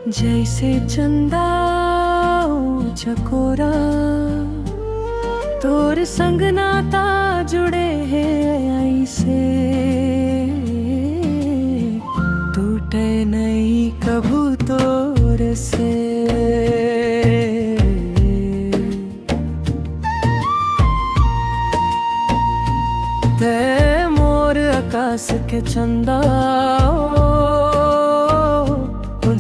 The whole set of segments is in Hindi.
जैसे चंदा चकोरा तोर संग नाता जुड़े है ऐसे टूटे नहीं कभू तोर से। ते मोर आकाश के चंदा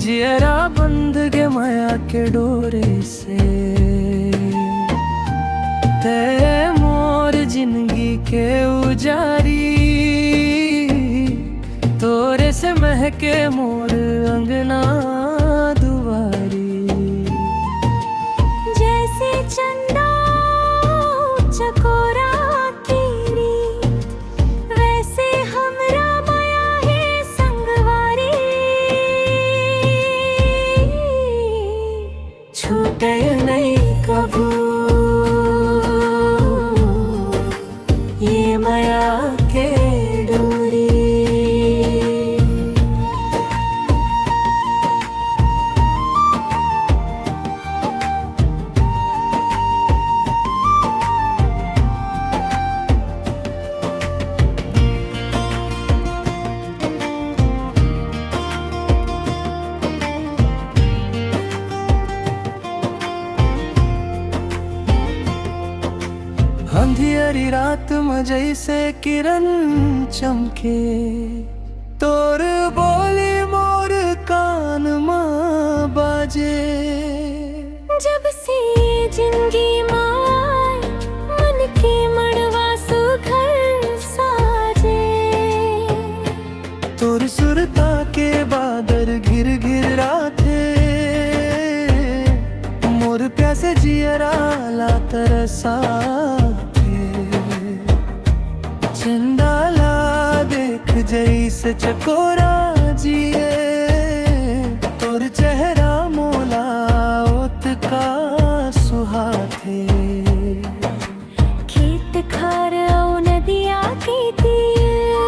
जियरा बंध गे माया के डोरे से। ते मोर जिंदगी के उजारी तोरे से महके मोर अंगना दुआरी। जैसे चंदा चकोरा तेरी वैसे हमरा माया है संगवारी। छूटे नहीं कभू ये माया के डोरी। अंधियारी रात में जैसे किरण चमके तोर बोली मोर कान में बाजे। जब से जिंदगी माय मन के मड़वा सुघर साजे। तोर सुरता के बादर घिर घिर राते मोर प्यासे जियरा ला तरसा। चंदाला देख जैसे चकोरा जिए तोर चेहरा मोला ओत का सुहाथे। खेत खार औ नदिया के तीर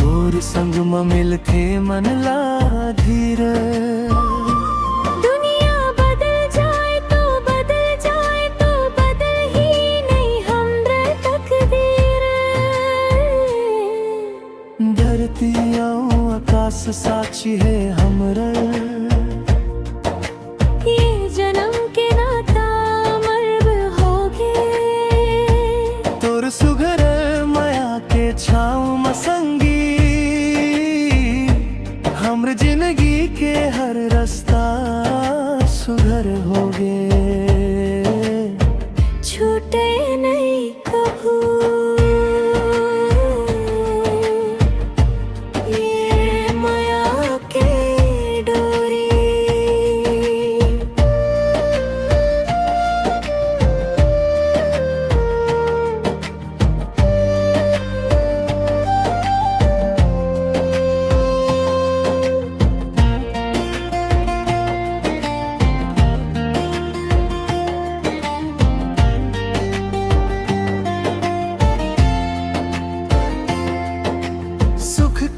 तोर संग में मिलते मन ला धीर। धरती आकाश साक्षी है हमरा ये जन्म के नाता मर्ब होगे। तोर सुघर माया के छाँव मसंगी हमर जिंदगी के हर रास्ता सुघर होगे। छूटे नहीं कभू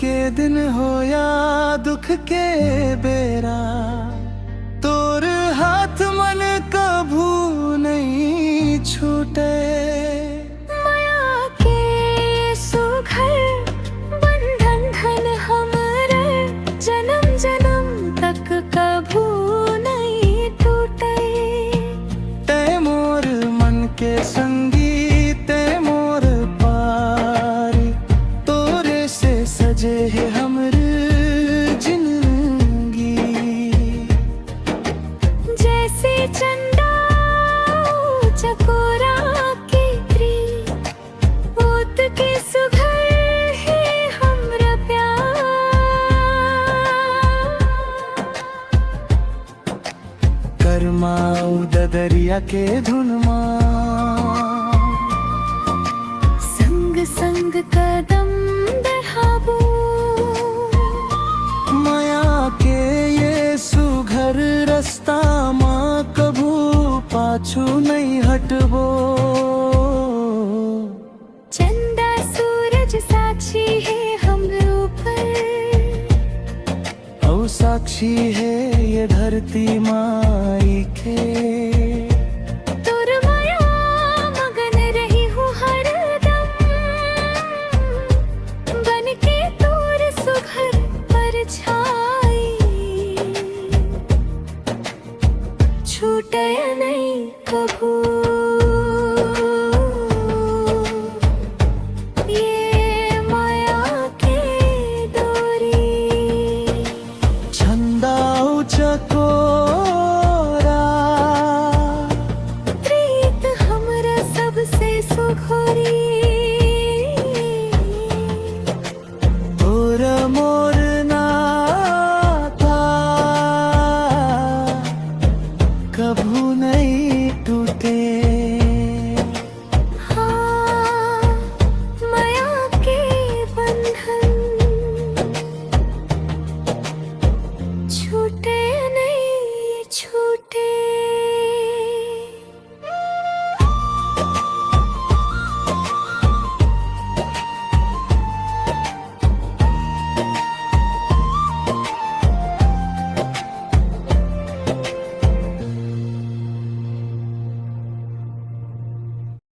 के दिन हो या दुख के बेरा तोर हाथ मन कभू नहीं छूटे। माया के सुघर बंधन धन हमरे जन्म जन्म तक कभू नहीं टूटे। ते मोर मन के संगी ते मोर पारी तोरे से सजे है हमर जिंदगी। जैसे चंदा चकोरा के प्री ओत के सुघर है हमरा प्यार। करमाऊ ददरिया के धुनमा संग संग कदम दहाबू। माया के ये सुघर रास्ता माँ कभू पाछू नहीं हटबो। चंदा सूरज साक्षी है हम ऊपर साक्षी है ये धरती माई के।